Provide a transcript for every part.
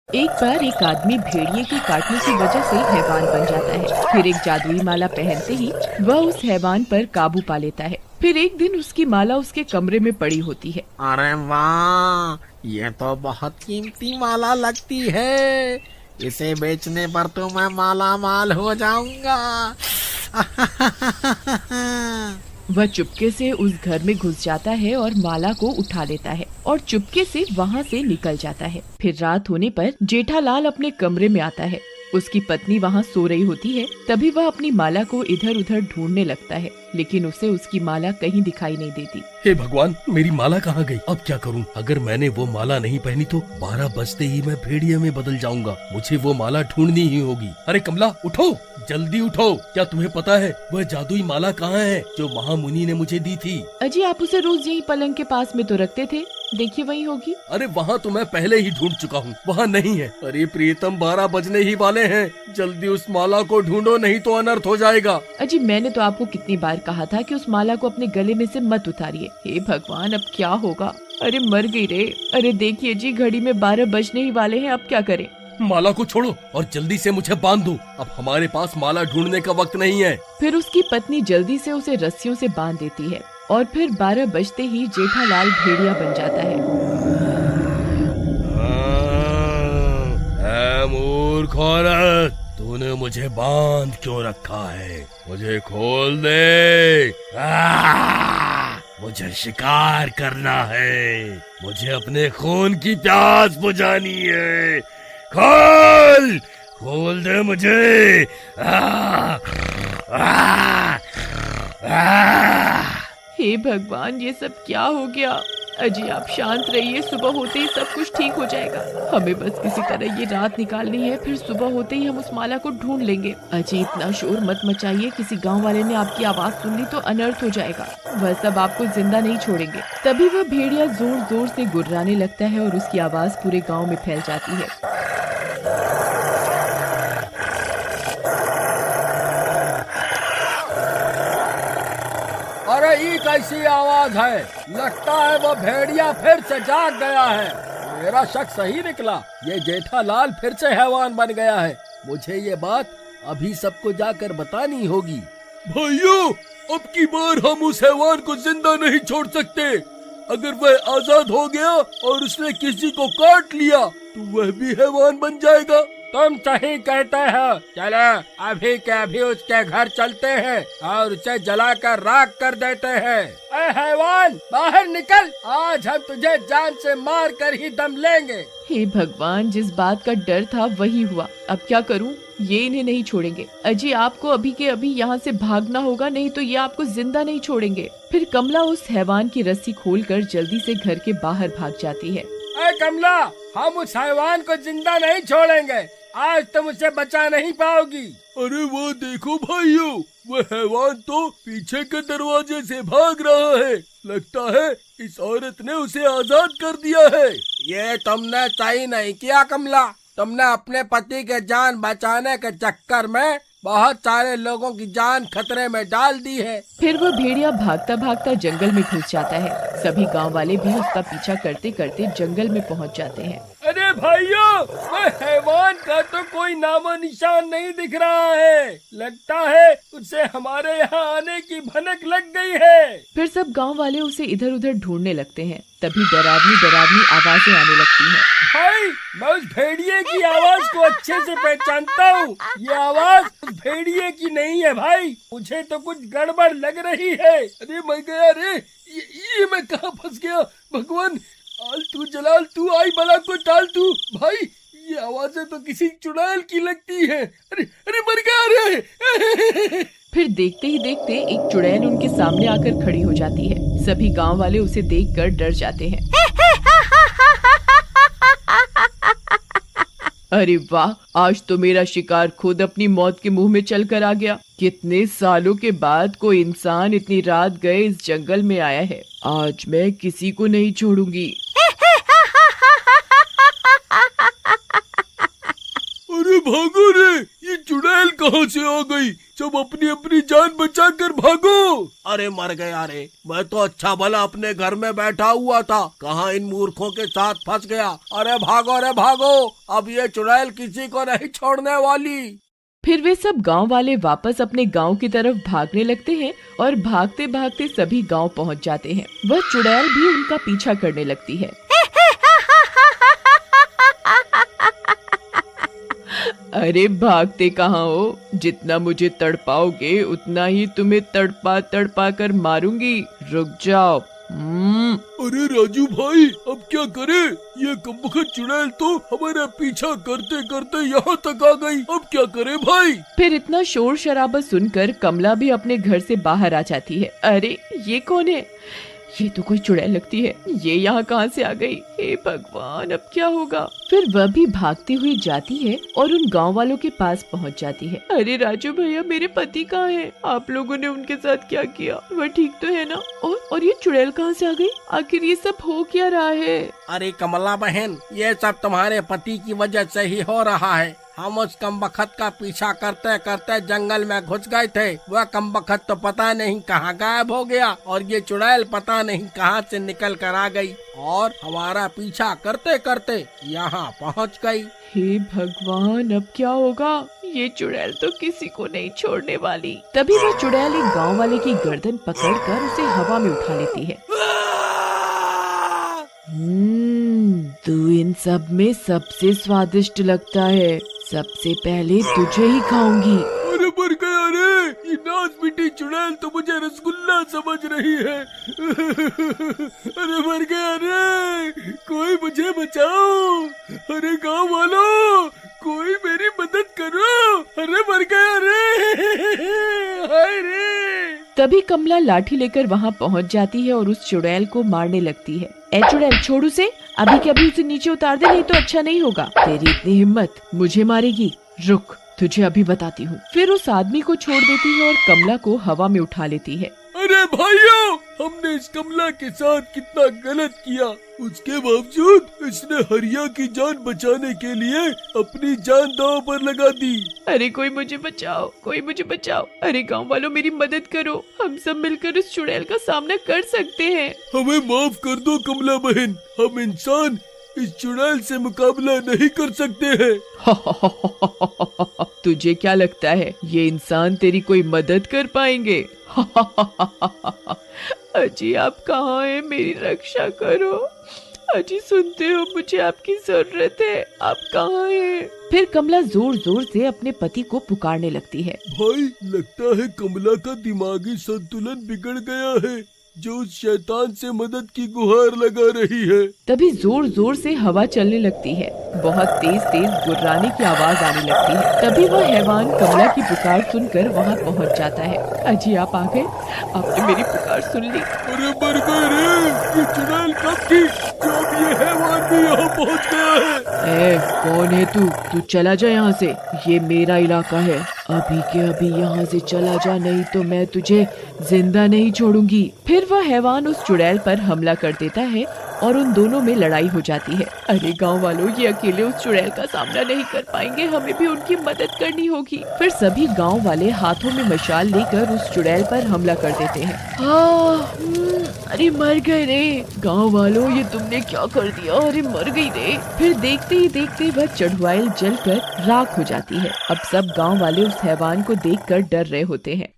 एक बार एक आदमी भेड़िए के काटने की वजह से हैवान बन जाता है। फिर एक जादुई माला पहनते ही वह उस हैवान पर काबू पा लेता है। फिर एक दिन उसकी माला उसके कमरे में पड़ी होती है। अरे वाह, ये तो बहुत कीमती माला लगती है। इसे बेचने पर तो मैं माला माल हो जाऊंगा। वह चुपके से उस घर में घुस जाता है और माला को उठा लेता है और चुपके से वहाँ से निकल जाता है। फिर रात होने पर जेठालाल अपने कमरे में आता है। उसकी पत्नी वहाँ सो रही होती है। तभी वह अपनी माला को इधर उधर ढूंढने लगता है, लेकिन उसे उसकी माला कहीं दिखाई नहीं देती। हे भगवान, मेरी माला कहाँ गई? अब क्या करूँ? अगर मैंने वो माला नहीं पहनी तो 12 बजते ही मैं भेड़िए में बदल जाऊंगा। मुझे वो माला ढूंढनी ही होगी। अरे कमला, उठो, जल्दी उठो। क्या तुम्हें पता है वह जादुई माला कहाँ है जो महामुनि ने मुझे दी थी? अजी, आप उसे रोज यही पलंग के पास में तो रखते थे, देखिए वही होगी। अरे वहाँ तो मैं पहले ही ढूंढ चुका हूँ, वहाँ नहीं है। अरे प्रियतम, 12 बजने ही वाले हैं। जल्दी उस माला को ढूंढो, नहीं तो अनर्थ हो जाएगा। अजी, मैंने तो आपको कितनी बार कहा था कि उस माला को अपने गले में से मत उतारिए। हे भगवान, अब क्या होगा? अरे मर गई रे। अरे देखिए जी, घड़ी में 12 बजने ही वाले हैं, अब क्या करें? माला को छोड़ो और जल्दी से मुझे बांध दो। अब हमारे पास माला ढूंढने का वक्त नहीं है। फिर उसकी पत्नी जल्दी से उसे रस्सियों से बांध देती है और फिर 12 बजते ही जेठालाल भेड़िया बन जाता है। मूर्ख औरत, तूने मुझे बांध क्यों रखा है? मुझे खोल दे। मुझे शिकार करना है। मुझे अपने खून की प्यास बुझानी है। खोल दे मुझे। हे भगवान, ये सब क्या हो गया? अजी, आप शांत रहिए, सुबह होते ही सब कुछ ठीक हो जाएगा। हमें बस किसी तरह ये रात निकालनी है, फिर सुबह होते ही हम उस माला को ढूंढ लेंगे। अजी, इतना शोर मत मचाइए, किसी गांव वाले ने आपकी आवाज सुन ली तो अनर्थ हो जाएगा। वह सब आपको जिंदा नहीं छोड़ेंगे। तभी वह भेड़िया जोर जोर से गुर्राने लगता है और उसकी आवाज पूरे गाँव में फैल जाती है। अरे ये कैसी आवाज है? लगता है वो भेड़िया फिर से जाग गया है। मेरा शक सही निकला, ये जेठालाल फिर से हैवान बन गया है। मुझे ये बात अभी सबको जाकर बतानी होगी। भाइयों, अब की बार हम उस हैवान को जिंदा नहीं छोड़ सकते। अगर वह आजाद हो गया और उसने किसी को काट लिया तो वह भी हैवान बन जाएगा। तुम सही कहते हो। चलो अभी के अभी उसके घर चलते हैं और उसे जलाकर राख कर देते हैं। ऐ हैवान, बाहर निकल, आज हम तुझे जान से मार कर ही दम लेंगे। हे भगवान, जिस बात का डर था वही हुआ। अब क्या करूं? ये इन्हें नहीं छोड़ेंगे। अजी, आपको अभी के अभी यहाँ से भागना होगा, नहीं तो ये आपको जिंदा नहीं छोड़ेंगे। फिर कमला उस हैवान की रस्सी खोलकर जल्दी से घर के बाहर भाग जाती है। ऐ कमला, हम उस हैवान को जिंदा नहीं छोड़ेंगे। आज तुम उसे बचा नहीं पाओगी। अरे वो देखो भाइयों, वह हैवान तो पीछे के दरवाजे से भाग रहा है। लगता है इस औरत ने उसे आजाद कर दिया है। ये तुमने सही नहीं किया कमला। तुमने अपने पति के जान बचाने के चक्कर में बहुत सारे लोगों की जान खतरे में डाल दी है। फिर वो भेड़िया भागता भागता जंगल में घुस जाता है। सभी गांव वाले भी उसका पीछा करते करते जंगल में पहुंच जाते हैं। अरे भाइयों, वह हैवान का तो कोई नामो निशान नहीं दिख रहा है। लगता है उसे हमारे यहाँ आने की भनक लग गई है। फिर सब गांव वाले उसे इधर उधर ढूंढने लगते हैं। तभी डरावनी डरावनी आवाजें आने लगती हैं। भाई, मैं उस भेड़िए की आवाज को अच्छे से पहचानता हूँ। ये आवाज उस भेड़िए की नहीं है भाई। मुझे तो कुछ गड़बड़ लग रही है। अरे मैं गया रे, ये मैं कहाँ फंस गया? भगवान, आलतू जलाल तू, आई बला को टाल तू। भाई, ये आवाजें तो किसी चुड़ैल की लगती है। अरे अरे मर गया रे। फिर देखते ही देखते एक चुड़ैल उनके सामने आकर खड़ी हो जाती है। सभी गांव वाले उसे देखकर डर जाते हैं। अरे वाह, आज तो मेरा शिकार खुद अपनी मौत के मुंह में चल कर आ गया। कितने सालों के बाद कोई इंसान इतनी रात गए इस जंगल में आया है। आज मैं किसी को नहीं छोड़ूंगी। अरे भागो रे, ये चुड़ैल कहाँ से आ गई? सब अपनी अपनी जान बचा कर भागो। अरे मर गया रे, मैं तो अच्छा भला अपने घर में बैठा हुआ था, कहाँ इन मूर्खों के साथ फंस गया। अरे भागो, अब ये चुड़ैल किसी को नहीं छोड़ने वाली। फिर वे सब गांव वाले वापस अपने गांव की तरफ भागने लगते हैं और भागते भागते सभी गांव पहुंच जाते हैं। वह चुड़ैल भी उनका पीछा करने लगती है। अरे भागते कहाँ हो? जितना मुझे तड़पाओगे उतना ही तुम्हें तड़पा तड़पा कर मारूंगी। रुक जाओ। अरे राजू भाई, अब क्या करें? ये कमबख्त चुड़ैल तो हमारा पीछा करते करते यहाँ तक आ गई। अब क्या करें भाई? फिर इतना शोर शराबा सुनकर कमला भी अपने घर से बाहर आ जाती है। अरे ये कौन है? ये तो कोई चुड़ैल लगती है। ये यहाँ कहाँ से आ गई? हे भगवान, अब क्या होगा? फिर वह भी भागती हुई जाती है और उन गांव वालों के पास पहुँच जाती है। अरे राजू भैया, मेरे पति कहाँ हैं? आप लोगों ने उनके साथ क्या किया? वह ठीक तो है ना? और ये चुड़ैल कहाँ से आ गई? आखिर ये सब हो क्या रहा है? अरे कमला बहन, ये सब तुम्हारे पति की वजह से ही हो रहा है। हम उस कमबख्त का पीछा करते करते जंगल में घुस गए थे। वह कमबख्त तो पता नहीं कहाँ गायब हो गया और ये चुड़ैल पता नहीं कहाँ से निकल कर आ गई और हमारा पीछा करते करते यहाँ पहुँच गई। हे भगवान, अब क्या होगा? ये चुड़ैल तो किसी को नहीं छोड़ने वाली। तभी वह चुड़ैल एक गांव वाले की गर्दन पकड़कर उसे हवा में उठा लेती है। तू इन सब में सबसे स्वादिष्ट लगता है। सबसे पहले तुझे ही खाऊंगी। अरे मर गया रे, ये नाच मिट्टी चुड़ैल तो मुझे रसगुल्ला समझ रही है। अरे मर गया रे, कोई मुझे बचाओ। अरे गांव वालों, कोई मेरी मदद करो। अरे मर गया रे, हाय रे। तभी कमला लाठी लेकर वहाँ पहुँच जाती है और उस चुड़ैल को मारने लगती है। ए चुड़ैल, छोड़ उसे, अभी के अभी उसे नीचे उतार दे, नहीं तो अच्छा नहीं होगा। तेरी इतनी हिम्मत, मुझे मारेगी? रुक, तुझे अभी बताती हूँ। फिर उस आदमी को छोड़ देती है और कमला को हवा में उठा लेती है। अरे भाइयों, हमने इस कमला के साथ कितना गलत किया। उसके बावजूद इसने हरिया की जान बचाने के लिए अपनी जान दांव पर लगा दी। अरे कोई मुझे बचाओ, कोई मुझे बचाओ। अरे गांव वालों, मेरी मदद करो। हम सब मिलकर इस चुड़ैल का सामना कर सकते हैं। हमें माफ कर दो कमला बहन, हम इंसान इस चुड़ैल से मुकाबला नहीं कर सकते हैं। तुझे क्या लगता है ये इंसान तेरी कोई मदद कर पाएंगे? अजी, आप कहाँ हैं? मेरी रक्षा करो। अजी सुनते हो, मुझे आपकी जरूरत है। आप कहाँ हैं? फिर कमला जोर जोर से अपने पति को पुकारने लगती है। भाई, लगता है कमला का दिमागी संतुलन बिगड़ गया है, जो उस शैतान से मदद की गुहार लगा रही है। तभी जोर जोर से हवा चलने लगती है। बहुत तेज तेज गुर्राने की आवाज आने लगती है। तभी वह हैवान कमला की पुकार सुनकर वहाँ पहुँच जाता है। अजी, आप आ गए? आपने मेरी पुकार सुन ली? अरे मर गए रे, ये चुड़ैल कब की जब ये हैवान भी यहाँ पहुँच गया है। ए, कौन है तू? तू चला जा यहाँ से, ये मेरा इलाका है। अभी के अभी यहाँ से चला जा, नहीं तो मैं तुझे जिंदा नहीं छोड़ूंगी। फिर वह हैवान उस चुड़ैल पर हमला कर देता है और उन दोनों में लड़ाई हो जाती है। अरे गांव वालों, ये अकेले उस चुड़ैल का सामना नहीं कर पाएंगे, हमें भी उनकी मदद करनी होगी। फिर सभी गांव वाले हाथों में मशाल लेकर उस चुड़ैल पर हमला कर देते हैं। अरे मर गए रे गांव वालों, ये तुमने क्या कर दिया? अरे मर गई रे। फिर देखते ही देखते वह चढ़वाइल जलकर राख हो जाती है। अब सब गांव वाले उस हैवान को देखकर डर रहे होते हैं।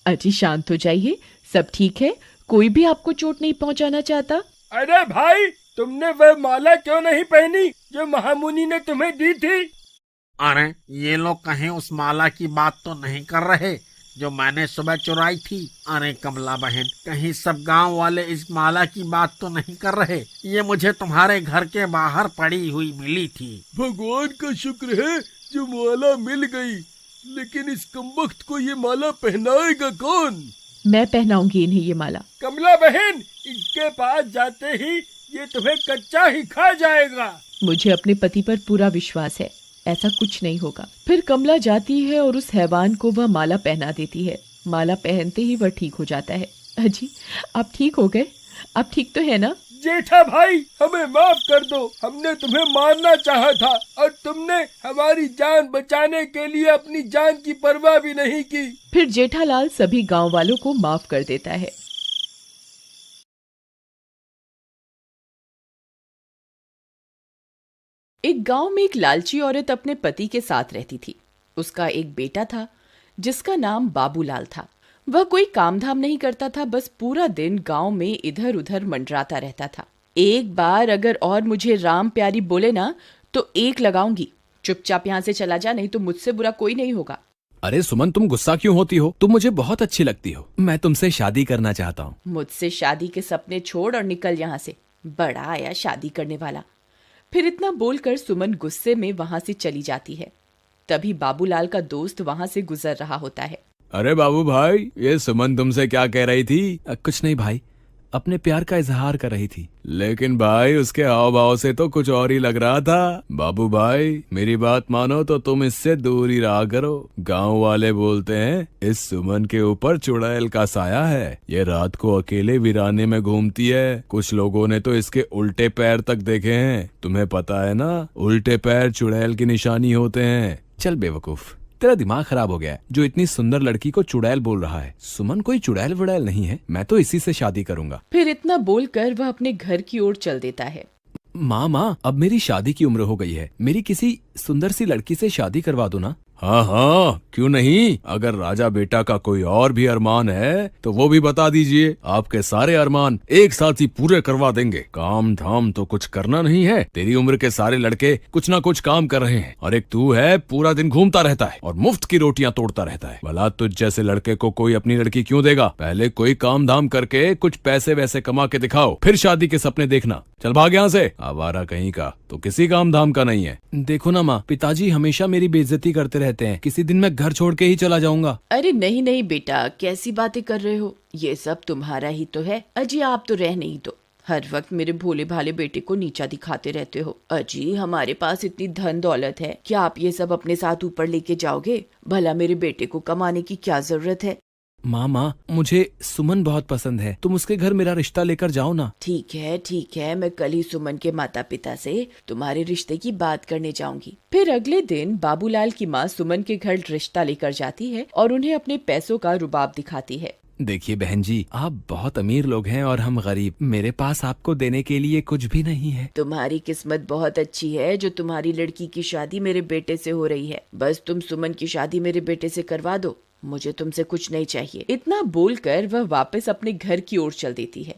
अजी शांत हो जाइए, सब ठीक है, कोई भी आपको चोट नहीं पहुंचाना चाहता। अरे भाई, तुमने वह माला क्यों नहीं पहनी जो महामुनि ने तुम्हें दी थी? अरे ये लोग कहीं उस माला की बात तो नहीं कर रहे जो मैंने सुबह चुराई थी? अरे कमला बहन, कहीं सब गांव वाले इस माला की बात तो नहीं कर रहे? ये मुझे तुम्हारे घर के बाहर पड़ी हुई मिली थी। भगवान का शुक्र है जो माला मिल गई, लेकिन इस कमबख्त को ये माला पहनाएगा कौन? मैं पहनाऊंगी इन्हें ये माला। कमला बहन, इसके पास जाते ही ये तुम्हें कच्चा ही खा जाएगा। मुझे अपने पति पर पूरा विश्वास है, ऐसा कुछ नहीं होगा। फिर कमला जाती है और उस हैवान को वह माला पहना देती है। माला पहनते ही वह ठीक हो जाता है। अजी आप ठीक हो गए? आप ठीक तो है ना? जेठा भाई, हमें माफ कर दो। हमने तुम्हें मारना चाहा था और तुमने हमारी जान बचाने के लिए अपनी जान की परवाह भी नहीं की। फिर जेठालाल सभी गांव वालों को माफ कर देता है। एक गांव में एक लालची औरत अपने पति के साथ रहती थी। उसका एक बेटा था जिसका नाम बाबूलाल था। वह कोई काम धाम नहीं करता था, बस पूरा दिन गांव में इधर उधर मंडराता रहता था। एक बार अगर और मुझे राम प्यारी बोले ना तो एक लगाऊंगी। चुपचाप यहाँ से चला जा, नहीं तो मुझसे बुरा कोई नहीं होगा। अरे सुमन, तुम गुस्सा क्यों होती हो? तुम मुझे बहुत अच्छी लगती हो। मैं तुमसे शादी करना चाहता हूँ। मुझसे शादी के सपने छोड़ और निकल यहाँ से। बड़ा आया शादी करने वाला। फिर इतना बोलकर सुमन गुस्से में वहां से चली जाती है। तभी बाबूलाल का दोस्त वहां से गुजर रहा होता है। अरे बाबू भाई, ये सुमन तुमसे क्या कह रही थी? कुछ नहीं भाई, अपने प्यार का इजहार कर रही थी। लेकिन भाई उसके हाव भाव से तो कुछ और ही लग रहा था। बाबू भाई, मेरी बात मानो तो तुम इससे दूर ही रहा करो। गांव वाले बोलते हैं इस सुमन के ऊपर चुड़ैल का साया है। ये रात को अकेले वीराने में घूमती है। कुछ लोगों ने तो इसके उल्टे पैर तक देखे हैं। तुम्हें पता है ना, उल्टे पैर चुड़ैल की निशानी होते हैं। चल बेवकूफ, तेरा दिमाग खराब हो गया है जो इतनी सुंदर लड़की को चुड़ैल बोल रहा है। सुमन कोई चुड़ैल वुड़ैल नहीं है। मैं तो इसी से शादी करूंगा। फिर इतना बोलकर वह अपने घर की ओर चल देता है। माँ, अब मेरी शादी की उम्र हो गई है। मेरी किसी सुंदर सी लड़की से शादी करवा दो ना। हाँ हाँ, क्यों नहीं। अगर राजा बेटा का कोई और भी अरमान है तो वो भी बता दीजिए। आपके सारे अरमान एक साथ ही पूरे करवा देंगे। काम धाम तो कुछ करना नहीं है। तेरी उम्र के सारे लड़के कुछ ना कुछ काम कर रहे हैं और एक तू है, पूरा दिन घूमता रहता है और मुफ्त की रोटियां तोड़ता रहता है। भला तुझ जैसे लड़के को कोई अपनी लड़की क्यों देगा? पहले कोई काम धाम करके कुछ पैसे वैसे कमा के दिखाओ, फिर शादी के सपने देखना। चल भाग यहाँ से। आवारा कहीं का, तो किसी काम धाम का नहीं है। देखो ना माँ, पिताजी हमेशा मेरी बेइज्जती करते रहते हैं। किसी दिन मैं घर छोड़ के ही चला जाऊंगा। अरे नहीं नहीं बेटा, कैसी बातें कर रहे हो? ये सब तुम्हारा ही तो है। अजी आप तो रह नहीं दो। हर वक्त मेरे भोले भाले बेटे को नीचा दिखाते रहते हो। अजी हमारे पास इतनी धन दौलत है, क्या आप ये सब अपने साथ ऊपर लेके जाओगे? भला मेरे बेटे को कमाने की क्या जरूरत है? माँ, मुझे सुमन बहुत पसंद है। तुम उसके घर मेरा रिश्ता लेकर जाओ ना। ठीक है, मैं कल ही सुमन के माता पिता से तुम्हारे रिश्ते की बात करने जाऊंगी। फिर अगले दिन बाबूलाल की माँ सुमन के घर रिश्ता लेकर जाती है और उन्हें अपने पैसों का रुबाब दिखाती है। देखिए बहन जी, आप बहुत अमीर लोग हैं और हम गरीब। मेरे पास आपको देने के लिए कुछ भी नहीं है। तुम्हारी किस्मत बहुत अच्छी है जो तुम्हारी लड़की की शादी मेरे बेटे से हो रही है। बस तुम सुमन की शादी मेरे बेटे से करवा दो, मुझे तुमसे कुछ नहीं चाहिए। इतना बोलकर वह वापस अपने घर की ओर चल देती है।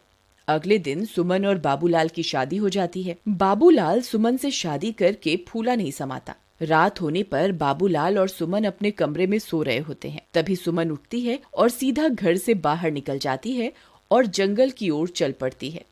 अगले दिन सुमन और बाबूलाल की शादी हो जाती है। बाबूलाल सुमन से शादी करके फूला नहीं समाता। रात होने पर बाबूलाल और सुमन अपने कमरे में सो रहे होते हैं। तभी सुमन उठती है और सीधा घर से बाहर निकल जाती है और जंगल की ओर चल पड़ती है।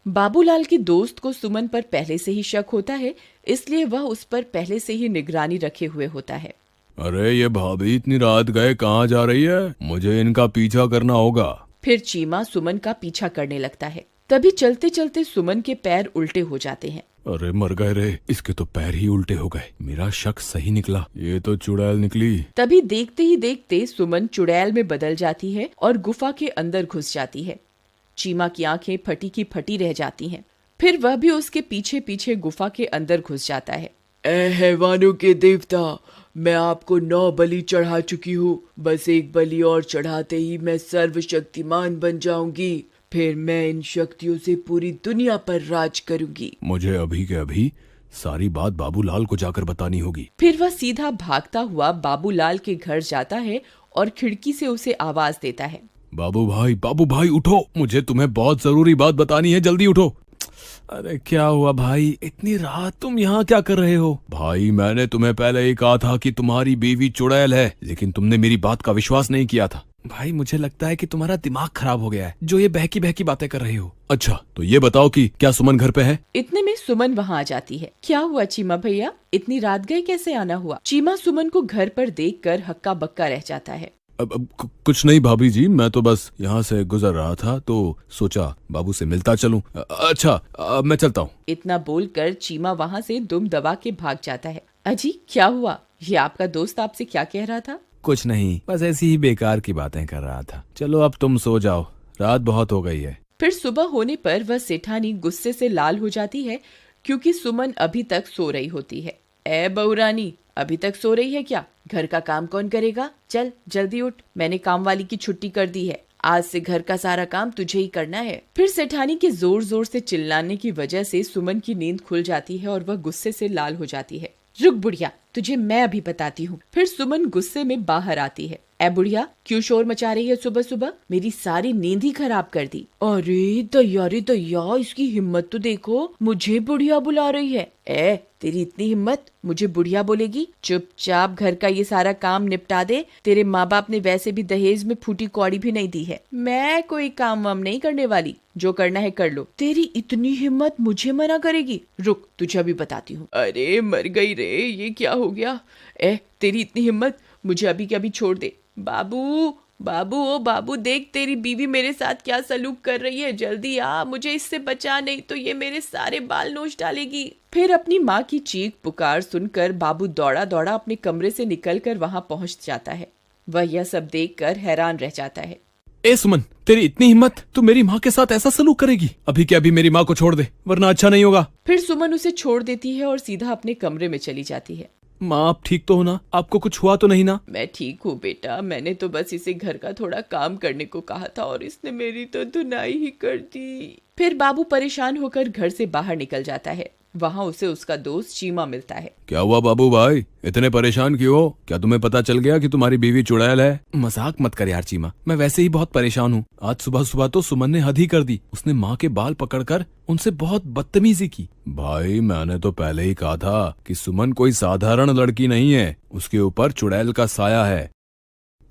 बाबूलाल के दोस्त को सुमन पर पहले से ही शक होता है, इसलिए वह उस पर पहले से ही निगरानी रखे हुए होता है। अरे ये भाभी इतनी रात गए कहाँ जा रही है? मुझे इनका पीछा करना होगा। फिर चीमा सुमन का पीछा करने लगता है। तभी चलते चलते सुमन के पैर उल्टे हो जाते हैं। अरे मर गए रे, इसके तो पैर ही उल्टे हो गए। मेरा शक सही निकला, ये तो चुड़ैल निकली। तभी देखते ही देखते सुमन चुड़ैल में बदल जाती है और गुफा के अंदर घुस जाती है। चीमा की आंखें फटी की फटी रह जाती हैं। फिर वह भी उसके पीछे पीछे गुफा के अंदर घुस जाता है। ए हैवानों के देवता, मैं आपको 9 बलि चढ़ा चुकी हूँ। बस एक बलि और चढ़ाते ही मैं सर्वशक्तिमान बन जाऊंगी। फिर मैं इन शक्तियों से पूरी दुनिया पर राज करूंगी। मुझे अभी के अभी सारी बात बाबूलाल को जाकर बतानी होगी। फिर वह सीधा भागता हुआ बाबूलाल के घर जाता है और खिड़की से उसे आवाज देता है। बाबू भाई उठो, मुझे तुम्हें बहुत जरूरी बात बतानी है, जल्दी उठो। अरे क्या हुआ भाई, इतनी रात तुम यहाँ क्या कर रहे हो? भाई मैंने तुम्हें पहले ही कहा था कि तुम्हारी बीवी चुड़ैल है, लेकिन तुमने मेरी बात का विश्वास नहीं किया था। भाई मुझे लगता है कि तुम्हारा दिमाग खराब हो गया है, जो ये बहकी बहकी बातें कर रहे हो। अच्छा तो ये बताओ कि क्या सुमन घर पे है? इतने में सुमन वहाँ आ जाती है। क्या हुआ चीमा भैया, इतनी रात गए कैसे आना हुआ? चीमा सुमन को घर पर देखकर हक्का बक्का रह जाता है। अब कुछ नहीं भाभी जी, मैं तो बस यहाँ से गुजर रहा था तो सोचा बाबू से मिलता चलूं। अच्छा मैं चलता हूँ। इतना बोलकर चीमा वहाँ से दुम दबा के भाग जाता है। अजी क्या हुआ, ये आपका दोस्त आपसे क्या कह रहा था? कुछ नहीं, बस ऐसी ही बेकार की बातें कर रहा था। चलो अब तुम सो जाओ, रात बहुत हो गई है। फिर सुबह होने पर वह सेठानी गुस्से से लाल हो जाती है क्योंकि सुमन अभी तक सो रही होती है। ए बहू रानी, अभी तक सो रही है क्या? घर का काम कौन करेगा? चल जल्दी उठ, मैंने काम वाली की छुट्टी कर दी है, आज से घर का सारा काम तुझे ही करना है। फिर सेठानी के जोर जोर से चिल्लाने की वजह से सुमन की नींद खुल जाती है और वह गुस्से से लाल हो जाती है। रुक बुढ़िया, तुझे मैं अभी बताती हूँ। फिर सुमन गुस्से में बाहर आती है। ए बुढ़िया, क्यों शोर मचा रही है सुबह सुबह? मेरी सारी नींद ही खराब कर दी। अरे दैया, इसकी हिम्मत तो देखो, मुझे बुढ़िया बुला रही है। ए, तेरी इतनी हिम्मत, मुझे बुढ़िया बोलेगी? चुपचाप घर का ये सारा काम निपटा दे। तेरे माँ बाप ने वैसे भी दहेज में फूटी कौड़ी भी नहीं दी है। मैं कोई काम वाम नहीं करने वाली, जो करना है कर लो। तेरी इतनी हिम्मत, मुझे मना करेगी? रुक, तुझे अभी बताती हूँ। अरे मर गई रे, ये क्या हो गया? ए, तेरी इतनी हिम्मत, मुझे अभी के अभी छोड़ दे। बाबू बाबू, ओ बाबू, देख तेरी बीवी मेरे साथ क्या सलूक कर रही है, जल्दी आ, मुझे इससे बचा, नहीं तो ये मेरे सारे बाल नोच डालेगी। फिर अपनी माँ की चीख पुकार सुनकर बाबू दौड़ा दौड़ा अपने कमरे से निकलकर वहाँ पहुँच जाता है। वह यह सब देखकर हैरान रह जाता है। ए सुमन, तेरी इतनी हिम्मत, तू मेरी माँ के साथ ऐसा सलूक करेगी? अभी के अभी मेरी माँ को छोड़ दे, वरना अच्छा नहीं होगा। फिर सुमन उसे छोड़ देती है और सीधा अपने कमरे में चली जाती है। माँ, आप ठीक तो हो ना? आपको कुछ हुआ तो नहीं ना? मैं ठीक हूँ बेटा, मैंने तो बस इसे घर का थोड़ा काम करने को कहा था और इसने मेरी तो धुनाई ही कर दी। फिर बाबू परेशान होकर घर से बाहर निकल जाता है। वहाँ उसे उसका दोस्त चीमा मिलता है। क्या हुआ बाबू भाई, इतने परेशान क्यों हो? क्या तुम्हें पता चल गया कि तुम्हारी बीवी चुड़ैल है? मजाक मत कर यार चीमा, मैं वैसे ही बहुत परेशान हूँ। आज सुबह सुबह तो सुमन ने हद ही कर दी। उसने माँ के बाल पकड़कर उनसे बहुत बदतमीजी की। भाई, मैंने तो पहले ही कहा था कि सुमन कोई साधारण लड़की नहीं है, उसके ऊपर चुड़ैल का साया है।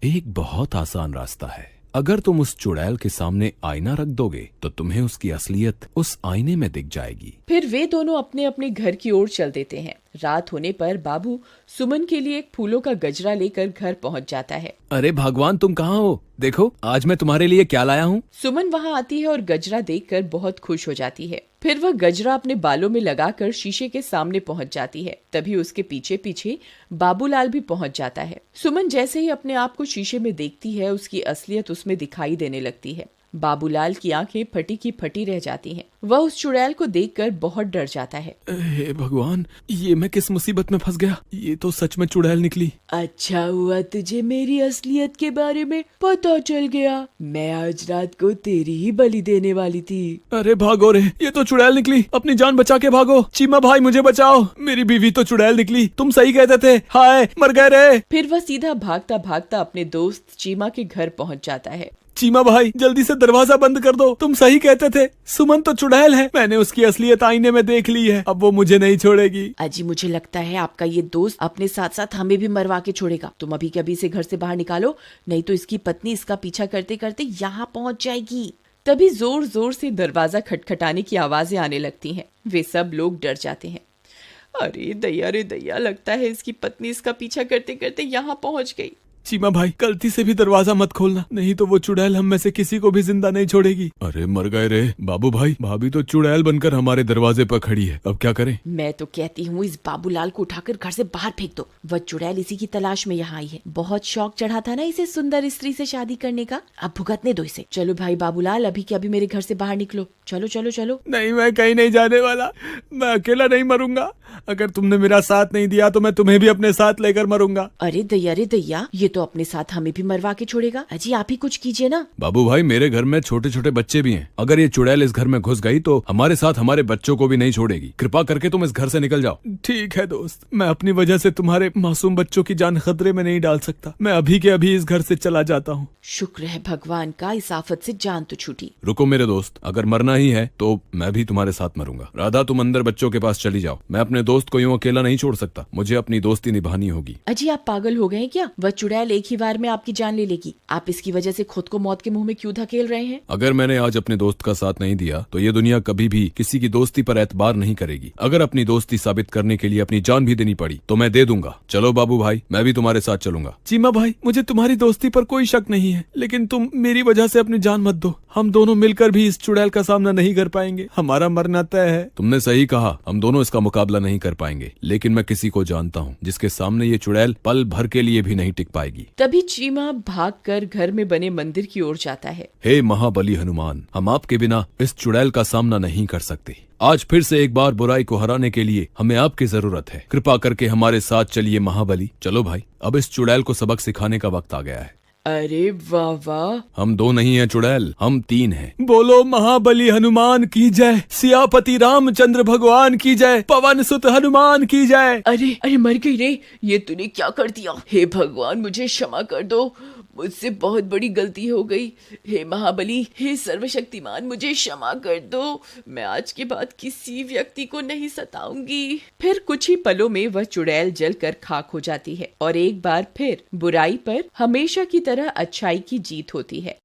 एक बहुत आसान रास्ता है, अगर तुम उस चुड़ैल के सामने आईना रख दोगे तो तुम्हें उसकी असलियत उस आईने में दिख जाएगी। फिर वे दोनों अपने अपने घर की ओर चल देते हैं। रात होने पर बाबू सुमन के लिए एक फूलों का गजरा लेकर घर पहुंच जाता है। अरे भगवान, तुम कहाँ हो? देखो आज मैं तुम्हारे लिए क्या लाया हूँ। सुमन वहाँ आती है और गजरा देखकर बहुत खुश हो जाती है। फिर वह गजरा अपने बालों में लगाकर शीशे के सामने पहुंच जाती है। तभी उसके पीछे पीछे बाबूलाल भी पहुंच जाता है। सुमन जैसे ही अपने आप को शीशे में देखती है, उसकी असलियत उसमें दिखाई देने लगती है। बाबूलाल की आंखें फटी की फटी रह जाती हैं। वह उस चुड़ैल को देखकर बहुत डर जाता है। हे भगवान, ये मैं किस मुसीबत में फंस गया? ये तो सच में चुड़ैल निकली। अच्छा हुआ तुझे मेरी असलियत के बारे में पता चल गया। मैं आज रात को तेरी ही बलि देने वाली थी। अरे भागो रे, ये तो चुड़ैल निकली, अपनी जान बचा के भागो। चीमा भाई, मुझे बचाओ, मेरी बीवी तो चुड़ैल निकली, तुम सही कहते थे, हाय मर गए रे। फिर वह सीधा भागता भागता अपने दोस्त चीमा के घर पहुंच जाता है। चीमा भाई, जल्दी से दरवाजा बंद कर दो, तुम सही कहते थे, सुमन तो चुड़ैल है, मैंने उसकी असलियत आईने में देख ली है, अब वो मुझे नहीं छोड़ेगी। अजी, मुझे लगता है आपका ये दोस्त अपने साथ साथ हमें भी मरवा के छोड़ेगा। तुम अभी के अभी इसे घर से बाहर निकालो, नहीं तो इसकी पत्नी इसका पीछा करते करते यहाँ पहुँच जाएगी। तभी जोर जोर से दरवाजा खटखटाने की आवाजें आने लगती हैं। वे सब लोग डर जाते हैं। अरे दैया, लगता है इसकी पत्नी इसका पीछा करते करते यहाँ पहुँच गई। चीमा भाई, गलती से भी दरवाजा मत खोलना, नहीं तो वो चुड़ैल हम में से किसी को भी जिंदा नहीं छोड़ेगी। अरे मर गए रे बाबू भाई, भाभी तो चुड़ैल बनकर हमारे दरवाजे पर खड़ी है, अब क्या करें? मैं तो कहती हूँ इस बाबूलाल को उठाकर घर से बाहर फेंक दो। वह चुड़ैल इसी की तलाश में यहाँ आई है। बहुत शौक चढ़ा था ना इसे सुंदर स्त्री से शादी करने का, अब भुगतने दो इसे। चलो भाई बाबूलाल, अभी के अभी मेरे घर से बाहर निकलो, चलो चलो चलो। नहीं, मैं कहीं नहीं जाने वाला, मैं अकेला नहीं मरूंगा। अगर तुमने मेरा साथ नहीं दिया तो मैं तुम्हें भी अपने साथ लेकर मरूंगा। अरे दैया, ये तो अपने साथ हमें भी मरवा के छोड़ेगा। अजी, आप ही कुछ कीजिए ना। बाबू भाई, मेरे घर में छोटे छोटे बच्चे भी हैं, अगर ये चुड़ैल इस घर में घुस गई तो हमारे साथ हमारे बच्चों को भी नहीं छोड़ेगी। कृपा करके तुम इस घर से निकल जाओ। ठीक है दोस्त, मैं अपनी वजह से तुम्हारे मासूम बच्चों की जान खतरे में नहीं डाल सकता, मैं अभी के अभी इस घर से चला जाता हूँ। शुक्र है भगवान का, इस आफत से जान तो छूटी। रुको मेरे दोस्त, अगर मरना ही है तो मैं भी तुम्हारे साथ मरूंगा। राधा, तुम अंदर बच्चों के पास चली जाओ, मैं अपने दोस्त को यूं अकेला नहीं छोड़ सकता, मुझे अपनी दोस्ती निभानी होगी। अजी, आप पागल हो गए हैं क्या? वह चुड़ैल एक ही बार में आपकी जान ले लेगी। आप इसकी वजह से खुद को मौत के मुंह में क्यों धकेल रहे हैं? अगर मैंने आज अपने दोस्त का साथ नहीं दिया तो ये दुनिया कभी भी किसी की दोस्ती पर एतबार नहीं करेगी। अगर अपनी दोस्ती साबित करने के लिए अपनी जान भी देनी पड़ी तो मैं दे दूंगा। चलो बाबू भाई, मैं भी तुम्हारे साथ चलूंगा। चीमा भाई, मुझे तुम्हारी दोस्ती पर कोई शक नहीं है, लेकिन तुम मेरी वजह से अपनी जान मत दो। हम दोनों मिलकर भी इस चुड़ैल का सामना नहीं कर पाएंगे, हमारा मरना तय है। तुमने सही कहा, हम दोनों इसका मुकाबला नहीं कर पाएंगे, लेकिन मैं किसी को जानता हूँ जिसके सामने ये चुड़ैल पल भर के लिए भी नहीं टिक पाएगी। तभी चीमा भागकर घर में बने मंदिर की ओर जाता है। हे महाबली हनुमान, हम आपके बिना इस चुड़ैल का सामना नहीं कर सकते। आज फिर से एक बार बुराई को हराने के लिए हमें आपकी जरूरत है। कृपा करके हमारे साथ चलिए महाबली। चलो भाई, अब इस चुड़ैल को सबक सिखाने का वक्त आ गया है। अरे वाह वाह, हम 2 नहीं हैं चुड़ैल, हम 3 हैं। बोलो महाबली हनुमान की जय, सियापति रामचंद्र भगवान की जय, पवन सुत हनुमान की जय। अरे अरे मर गई रे, ये तूने क्या कर दिया? हे भगवान मुझे क्षमा कर दो, मुझसे बहुत बड़ी गलती हो गई। हे महाबली, हे सर्वशक्तिमान, मुझे क्षमा कर दो। मैं आज के बाद किसी व्यक्ति को नहीं सताऊंगी। फिर कुछ ही पलों में वह चुड़ैल जलकर खाक हो जाती है और एक बार फिर बुराई पर हमेशा की तरह अच्छाई की जीत होती है।